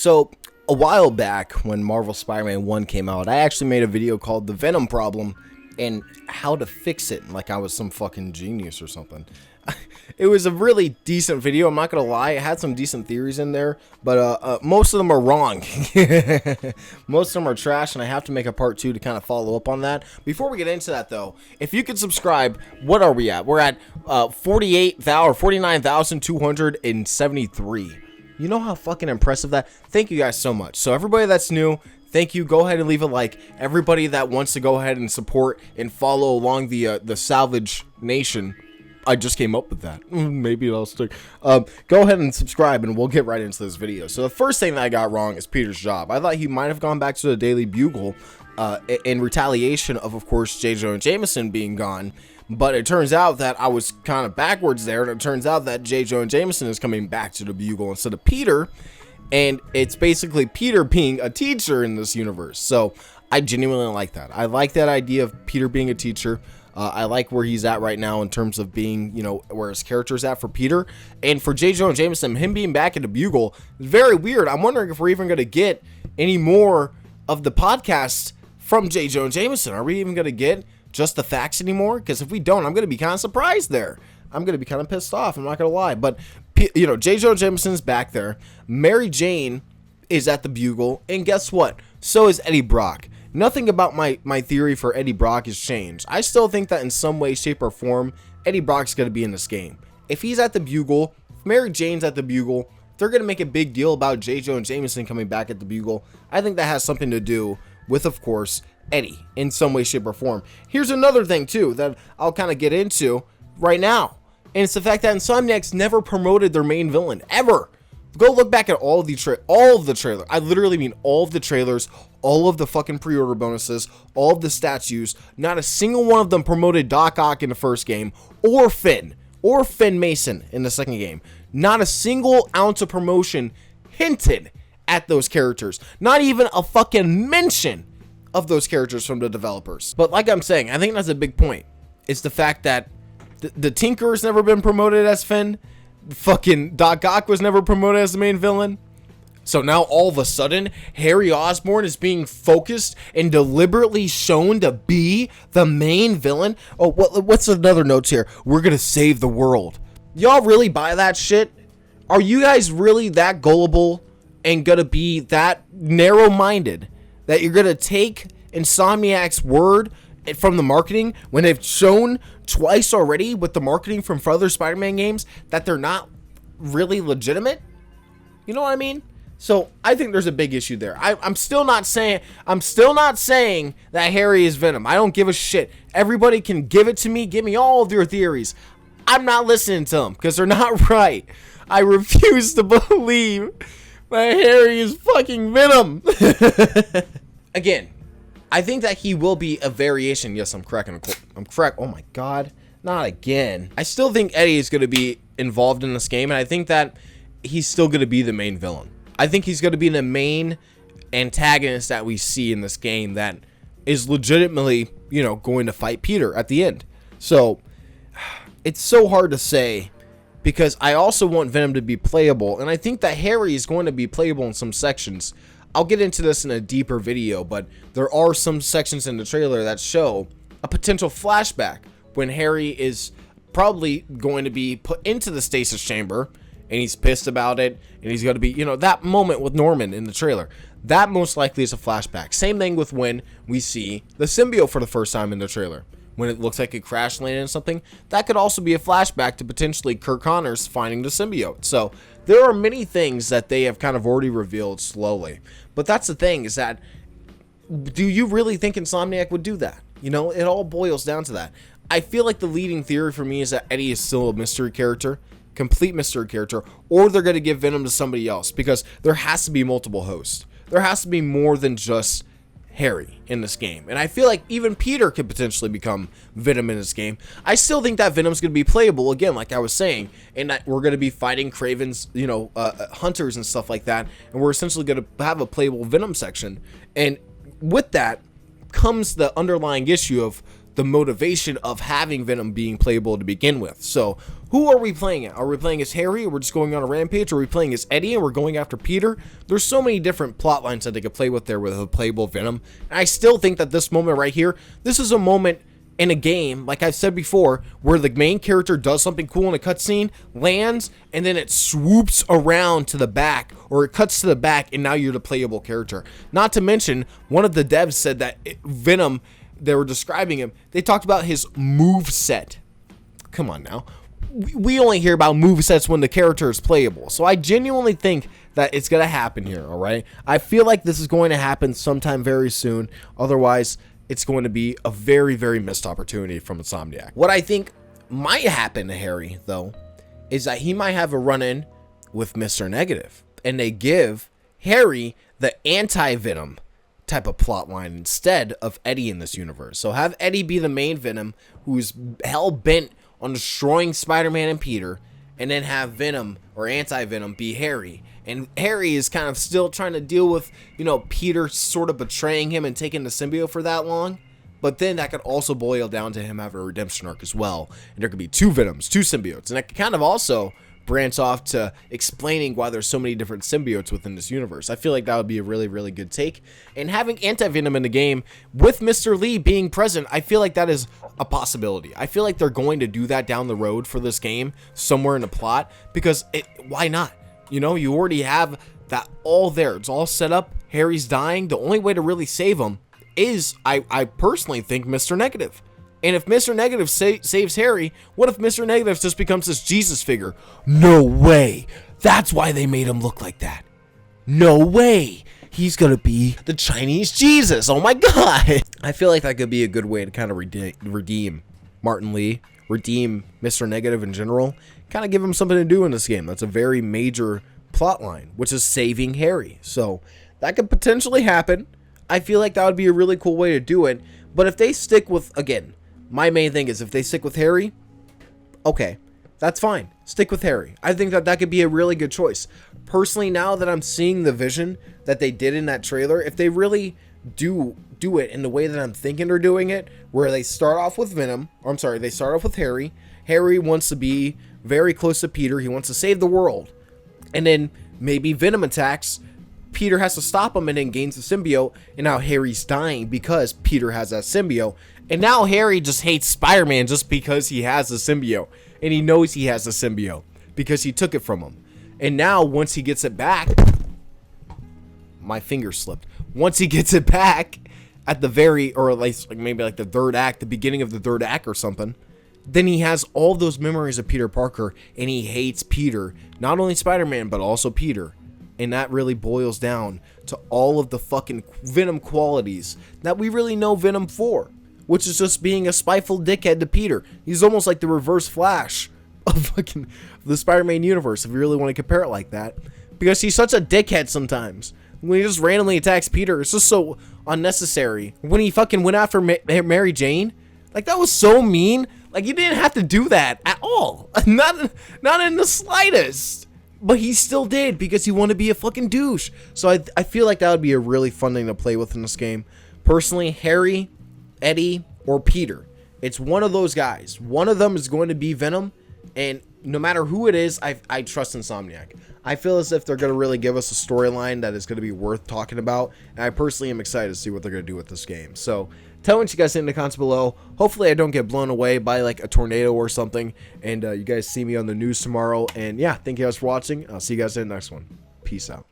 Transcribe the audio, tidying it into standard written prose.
So, a while back when Marvel Spider-Man 1 came out, I actually made a video called The Venom Problem and how to fix it, like I was some fucking genius or something. It was a really decent video, I'm not gonna lie. It had some decent theories in there, but most of them are wrong. Most of them are trash, and I have to make a part 2 to kind of follow up on that. Before we get into that, though, if you could subscribe, what are we at? We're at 49,273. You know how fucking impressive that? Thank you guys so much. So everybody that's new, thank you. Go ahead and leave a like. Everybody that wants to go ahead and support and follow along the Salvage Nation, I just came up with that. Maybe I'll stick. Go ahead and subscribe, and we'll get right into this video. So the first thing that I got wrong is Peter's job. I thought he might have gone back to the Daily Bugle in retaliation of course, J. Jonah Jameson being gone. But it turns out that I was kind of backwards there, and it turns out that J. Jonah Jameson is coming back to the Bugle instead of Peter, and it's basically Peter being a teacher in this universe. So I genuinely like that. I like that idea of Peter being a teacher. I like where he's at right now in terms of being, you know, where his character's at for Peter. And for J. Jonah Jameson, him being back in the Bugle, very weird. I'm wondering if we're even going to get any more of the podcast from J. Jonah Jameson. Are we even going to get just the facts anymore? Because if we don't, I'm going to be kind of surprised there. I'm going to be kind of pissed off. I'm not going to lie. But, you know, J. Jonah Jameson's back there. Mary Jane is at the Bugle. And guess what? So is Eddie Brock. Nothing about my theory for Eddie Brock has changed. I still think that in some way, shape, or form, Eddie Brock's going to be in this game. If he's at the Bugle, if Mary Jane's at the Bugle, they're going to make a big deal about J. Jonah Jameson coming back at the Bugle. I think that has something to do with, of course, Eddie in some way, shape, or form. Here's another thing, too, that I'll kind of get into right now. And it's the fact that Insomniac's never promoted their main villain, ever. Go look back at all of the trailers. I literally mean all of the trailers, all of the fucking pre-order bonuses, all of the statues. Not a single one of them promoted Doc Ock in the first game, or Finn Mason in the second game. Not a single ounce of promotion hinted at those characters. Not even a fucking mention of those characters from the developers. But like I'm saying, I think that's a big point. It's the fact that the Tinker has never been promoted as Finn. Fucking Doc Ock was never promoted as the main villain. So now all of a sudden, Harry Osborn is being focused and deliberately shown to be the main villain. Oh, what's another note here? We're gonna save the world. Y'all really buy that shit? Are you guys really that gullible and gonna be that narrow-minded that you're gonna take Insomniac's word from the marketing when they've shown twice already with the marketing from other Spider-Man games that they're not really legitimate? You know what I mean? So I think there's a big issue there. I'm still not saying that Harry is Venom. I don't give a shit. Everybody can give it to me. Give me all of your theories. I'm not listening to them because they're not right. I refuse to believe that Harry is fucking Venom. Again, I think that he will be a variation. Yes, I'm correct. Oh my god, not again. I still think Eddie is going to be involved in this game, and I think that he's still going to be the main villain. I think he's going to be the main antagonist that we see in this game that is legitimately, you know, going to fight Peter at the end. So it's so hard to say because I also want Venom to be playable, and I think that Harry is going to be playable in some sections. I'll get into this in a deeper video, but there are some sections in the trailer that show a potential flashback when Harry is probably going to be put into the stasis chamber and he's pissed about it and he's going to be, you know, that moment with Norman in the trailer. That most likely is a flashback. Same thing with when we see the symbiote for the first time in the trailer. When it looks like it crash landed on something, that could also be a flashback to potentially Kirk Connors finding the symbiote. So there are many things that they have kind of already revealed slowly. But that's the thing, is that, do you really think Insomniac would do that? You know, it all boils down to that. I feel like the leading theory for me is that Eddie is still a mystery character, complete mystery character, or they're going to give Venom to somebody else, because there has to be multiple hosts. There has to be more than just Harry in this game, and I feel like even Peter could potentially become Venom in this game. I still think that Venom's going to be playable, again, like I was saying, and that we're going to be fighting Kraven's, you know, hunters and stuff like that, and we're essentially going to have a playable Venom section. And with that comes the underlying issue of the motivation of having Venom being playable to begin with. So who are we playing at? Are we playing as Harry, or we're just going on a rampage? Or are we playing as Eddie and we're going after Peter? There's so many different plot lines that they could play with there with a playable Venom. And I still think that this moment right here, this is a moment in a game, like I've said before, where the main character does something cool in a cutscene, lands, and then it swoops around to the back, or it cuts to the back, and now you're the playable character. Not to mention, one of the devs said that Venom, they were describing him, they talked about his move set. Come on now. We only hear about move sets when the character is playable. So I genuinely think that it's going to happen here, all right? I feel like this is going to happen sometime very soon. Otherwise, it's going to be a very, very missed opportunity from Insomniac. What I think might happen to Harry, though, is that he might have a run-in with Mr. Negative, and they give Harry the anti-Venom type of plot line instead of Eddie in this universe. So have Eddie be the main Venom, who's hell-bent on destroying Spider-Man and Peter, and then have Venom or anti-Venom be Harry. And Harry is kind of still trying to deal with, you know, Peter sort of betraying him and taking the symbiote for that long. But then that could also boil down to him having a redemption arc as well. And there could be 2 Venoms, 2 symbiotes. And that could kind of also branch off to explaining why there's so many different symbiotes within this universe. I feel like that would be a really, really good take. And having anti-Venom in the game with Mr. Lee being present, I feel like that is a possibility. I feel like they're going to do that down the road for this game somewhere in the plot, because why not? You know, you already have that all there. It's all set up. Harry's dying. The only way to really save him is, I personally think, Mr. Negative. And if Mr. Negative saves Harry, what if Mr. Negative just becomes this Jesus figure? No way. That's why they made him look like that. No way. He's going to be the Chinese Jesus. Oh my God. I feel like that could be a good way to kind of redeem Martin Lee, redeem Mr. Negative in general, kind of give him something to do in this game. That's a very major plot line, which is saving Harry. So that could potentially happen. I feel like that would be a really cool way to do it. But if they stick with, again, my main thing is if they stick with Harry, okay, that's fine. Stick with Harry. I think that that could be a really good choice. Personally, now that I'm seeing the vision that they did in that trailer, if they really do it in the way that I'm thinking they're doing it, where they start off with Venom, or I'm sorry, they start off with Harry. Harry wants to be very close to Peter. He wants to save the world. And then maybe Venom attacks. Peter has to stop him and then gains the symbiote. And now Harry's dying because Peter has that symbiote. And now Harry just hates Spider-Man just because he has the symbiote. And he knows he has the symbiote because he took it from him. And now once he gets it back, my finger slipped. Once he gets it back at the very, or at least like maybe like the third act, the beginning of the third act or something, then he has all those memories of Peter Parker and he hates Peter, not only Spider-Man, but also Peter. And that really boils down to all of the fucking Venom qualities that we really know Venom for, which is just being a spiteful dickhead to Peter. He's almost like the reverse Flash of fucking the Spider-Man universe, if you really want to compare it like that, because he's such a dickhead sometimes. When he just randomly attacks Peter, it's just so unnecessary. When he fucking went after Mary Jane, like that was so mean. Like you didn't have to do that at all. Not in the slightest. But he still did because he wanted to be a fucking douche. So I feel like that would be a really fun thing to play with in this game. Personally, Harry, Eddie, or Peter. It's one of those guys. One of them is going to be Venom. And no matter who it is, I trust Insomniac. I feel as if they're going to really give us a storyline that is going to be worth talking about. And I personally am excited to see what they're going to do with this game. So tell me what you guys think in the comments below. Hopefully I don't get blown away by like a tornado or something. And you guys see me on the news tomorrow. And yeah, thank you guys for watching. I'll see you guys in the next one. Peace out.